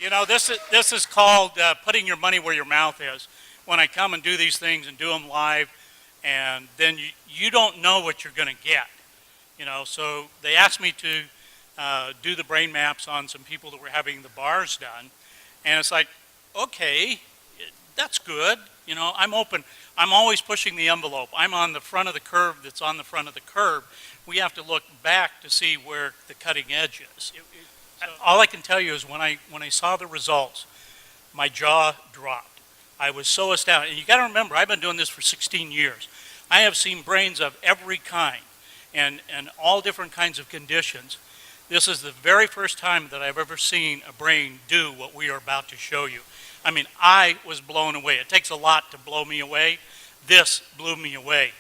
You know, this is called putting your money where your mouth is. When I come and do these things and do them live, and then you don't know what you're going to get. You know, so they asked me to do the brain maps on some people that were having the bars done, and it's like, okay, that's good. You know, I'm open. I'm always pushing the envelope. I'm on the front of the curve that's on the front of the curve. We have to look back to see where the cutting edge is. All I can tell you is when I saw the results, my jaw dropped. I was so astounded. And you got to remember, I've been doing this for 16 years. I have seen brains of every kind and all different kinds of conditions. This is the very first time that I've ever seen a brain do what we are about to show you. I mean, I was blown away. It takes a lot to blow me away. This blew me away.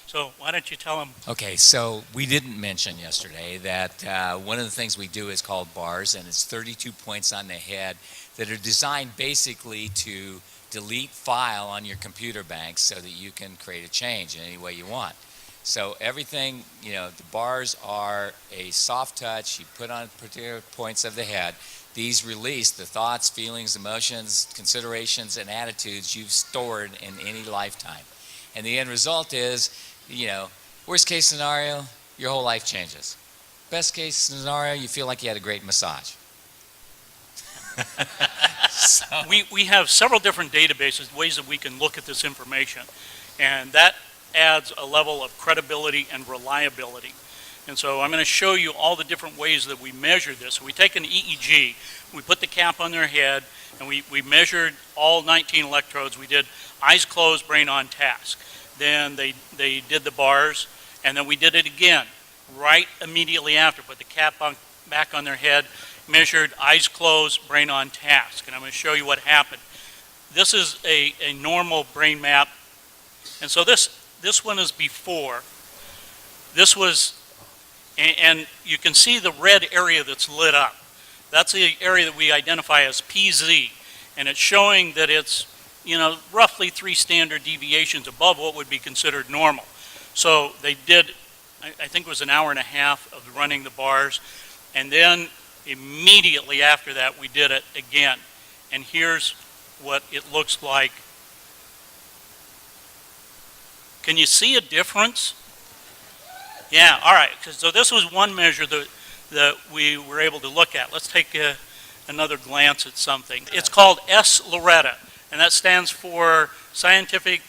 So why don't you tell them? Okay, so we didn't mention yesterday that one of the things we do is called bars, and it's 32 points on the head that are designed basically to delete file on your computer bank so that you can create a change in any way you want. So everything, you know, the bars are a soft touch. You put on particular points of the head. These release the thoughts, feelings, emotions, considerations, and attitudes you've stored in any lifetime. And the end result is, you know, worst case scenario, your whole life changes. Best case scenario, you feel like you had a great massage. So. We have several different databases, ways that we can look at this information, and that adds a level of credibility and reliability. And so I'm going to show you all the different ways that we measure this. So we take an EEG, we put the cap on their head, and we measured all 19 electrodes. We did eyes closed, brain on task. Then they did the bars, and then we did it again right immediately after. Put the cap back on their head, measured eyes closed, brain on task. And I'm going to show you what happened. This is a normal brain map. And so this one is before. This was, and you can see the red area that's lit up. That's the area that we identify as PZ. And it's showing that it's, you know, roughly 3 standard deviations above what would be considered normal. So they did, I think it was an hour and a half of running the bars. And then immediately after that, we did it again. And here's what it looks like. Can you see a difference? Yeah, all right. So this was one measure that we were able to look at. Let's take another glance at something. It's called S-Loretta, and that stands for Scientific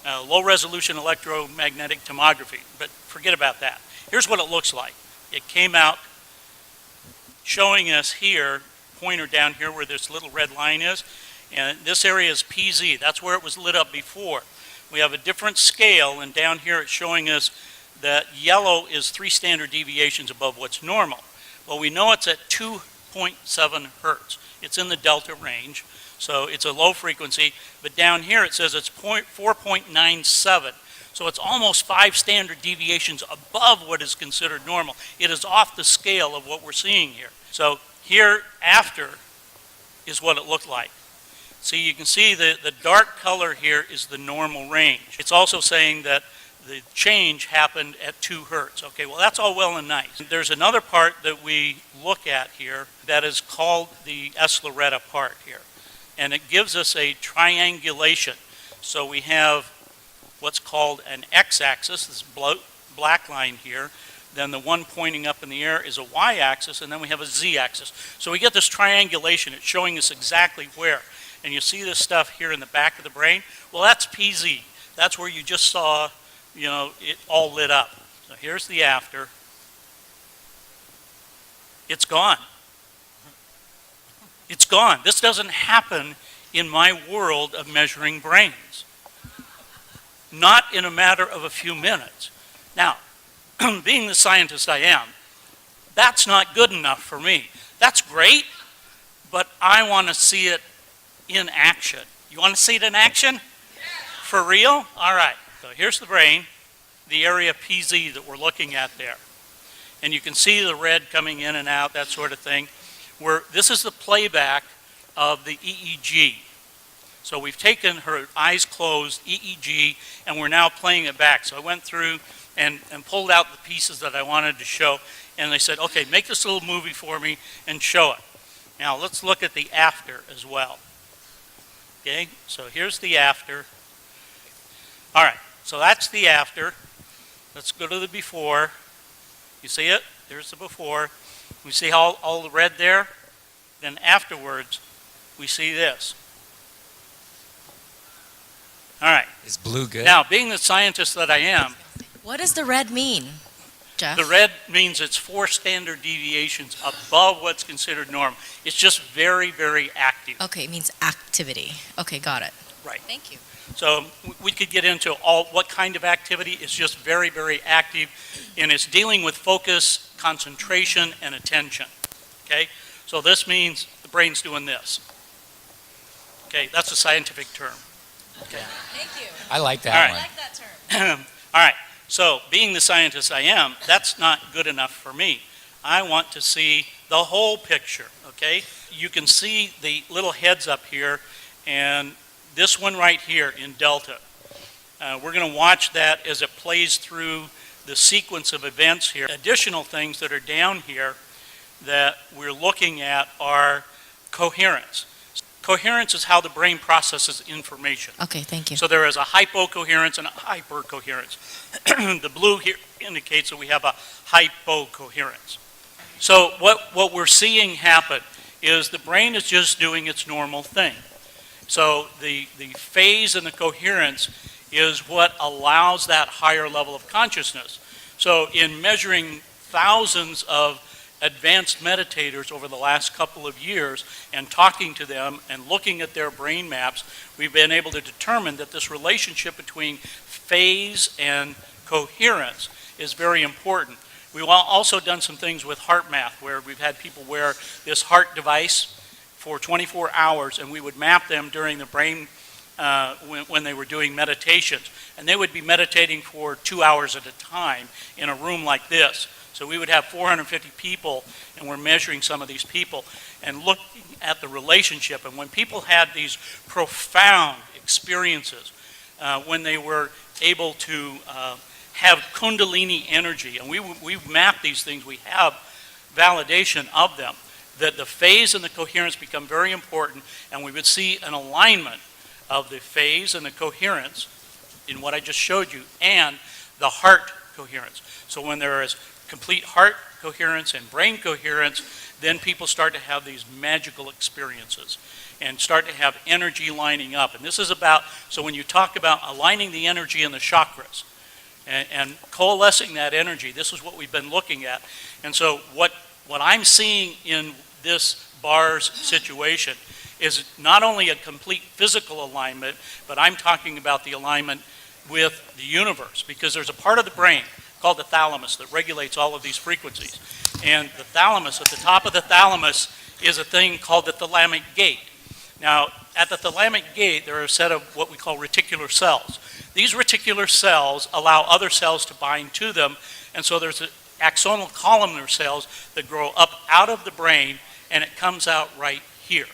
Low-Resolution Electromagnetic Tomography. But forget about that. Here's what it looks like. It came out showing us here, pointer down here where this little red line is, and this area is PZ. That's where it was lit up before. We have a different scale, and down here it's showing us that yellow is 3 standard deviations above what's normal. Well, we know it's at 2.7 hertz. It's in the delta range, so it's a low frequency, but down here it says it's 4.97. So it's almost 5 standard deviations above what is considered normal. It is off the scale of what we're seeing here. So here after is what it looked like. See, you can see the dark color here is the normal range. It's also saying that the change happened at 2 hertz. Okay, well that's all well and nice. There's another part that we look at here that is called the S-Loretta part here. And it gives us a triangulation. So we have what's called an x-axis, this black line here. Then the one pointing up in the air is a y-axis, and then we have a z-axis. So we get this triangulation. It's showing us exactly where. And you see this stuff here in the back of the brain? Well, that's PZ. That's where you just saw, you know, it all lit up. So here's the after. It's gone. It's gone. This doesn't happen in my world of measuring brains. Not in a matter of a few minutes. Now, being the scientist I am, that's not good enough for me. That's great, but I want to see it in action. You want to see it in action? Yeah. For real? All right. So here's the brain, the area PZ that we're looking at there. And you can see the red coming in and out, that sort of thing. This is the playback of the EEG. So we've taken her eyes closed EEG, and we're now playing it back. So I went through and pulled out the pieces that I wanted to show, and they said, okay, make this little movie for me and show it. Now let's look at the after as well. Okay, so here's the after. All right, so that's the after. Let's go to the before. You see it? There's the before. We see all the red there. Then afterwards, we see this. All right. Is blue good? Now, being the scientist that I am, What does the red mean, Jeff? the red means it's 4 standard deviations above what's considered normal. It's just very, very active. Okay, it means activity. Okay, got it. Right. Thank you. So we could get into what kind of activity. It's just very, very active, and it's dealing with focus, concentration, and attention. Okay? So this means the brain's doing this. Okay, that's a scientific term. Okay. Thank you. I like that All right. one. like that term. All right, so being the scientist I am, that's not good enough for me. I want to see the whole picture, okay? You can see the little heads up here, and this one right here in delta. We're going to watch that as it plays through the sequence of events here. Additional things that are down here that we're looking at are coherence. Coherence is how the brain processes information. Okay, thank you. So there is a hypocoherence and a hypercoherence. The blue here indicates that we have a hypocoherence. So what we're seeing happen is the brain is just doing its normal thing. So the phase and the coherence is what allows that higher level of consciousness. So in measuring thousands of advanced meditators over the last couple of years and talking to them and looking at their brain maps, we've been able to determine that this relationship between phase and coherence is very important. We've also done some things with heart math where we've had people wear this heart device for 24 hours, and we would map them during the brain when they were doing meditations. And they would be meditating for 2 hours at a time in a room like this. So we would have 450 people, and we're measuring some of these people and looking at the relationship. And when people had these profound experiences, when they were able to have kundalini energy, and we've mapped these things, we have validation of them, that the phase and the coherence become very important, and we would see an alignment of the phase and the coherence in what I just showed you, and the heart coherence. So when there is complete heart coherence and brain coherence, then people start to have these magical experiences and start to have energy lining up. And this is about, so when you talk about aligning the energy in the chakras and coalescing that energy, this is what we've been looking at. And so what I'm seeing in this Barras situation is not only a complete physical alignment, but I'm talking about the alignment with the universe, because there's a part of the brain called the thalamus that regulates all of these frequencies. And the thalamus, at the top of the thalamus, is a thing called the thalamic gate. Now, at the thalamic gate, there are a set of what we call reticular cells. These reticular cells allow other cells to bind to them, and so there's axonal columnar cells that grow up out of the brain, and it comes out right here.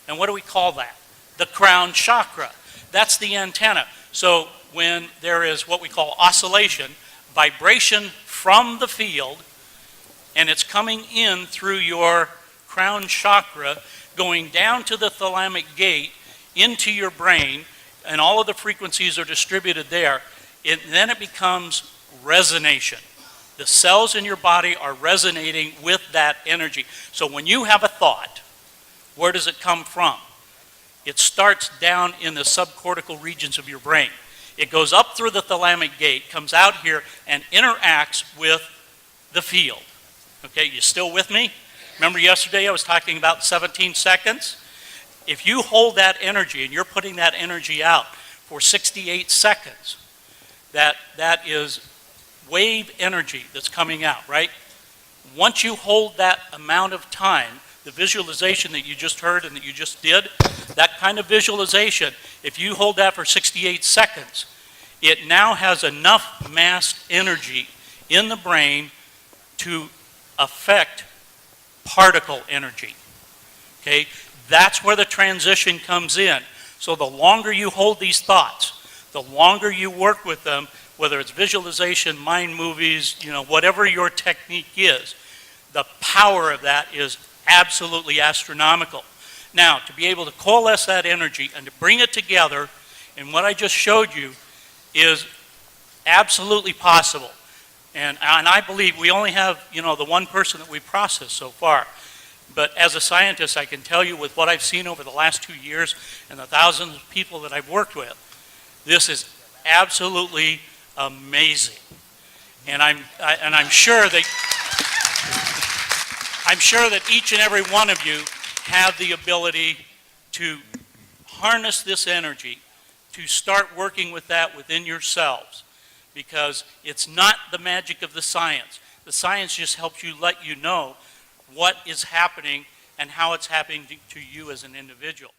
And what do we call that? The crown chakra. That's the antenna. So when there is what we call oscillation, vibration from the field, and it's coming in through your crown chakra, going down to the thalamic gate, into your brain, and all of the frequencies are distributed there, then it becomes resonation. The cells in your body are resonating with that energy. So when you have a thought, where does it come from? It starts down in the subcortical regions of your brain. It goes up through the thalamic gate, comes out here, and interacts with the field. Okay, you still with me? Remember yesterday I was talking about 17 seconds? If you hold that energy and you're putting that energy out for 68 seconds, that is wave energy that's coming out, right? Once you hold that amount of time, the visualization that you just heard and that you just did, that kind of visualization, if you hold that for 68 seconds, it now has enough mass energy in the brain to affect particle energy. Okay? That's where the transition comes in. So the longer you hold these thoughts, the longer you work with them, whether it's visualization, mind movies, whatever your technique is, the power of that is absolutely astronomical. Now, to be able to coalesce that energy and to bring it together in what I just showed you is absolutely possible. And I believe we only have, the one person that we've processed so far. But as a scientist, I can tell you with what I've seen over the last 2 years and the thousands of people that I've worked with, this is absolutely amazing. And I'm sure that each and every one of you have the ability to harness this energy, to start working with that within yourselves, because it's not the magic of the science. The science just helps you let you know what is happening and how it's happening to you as an individual.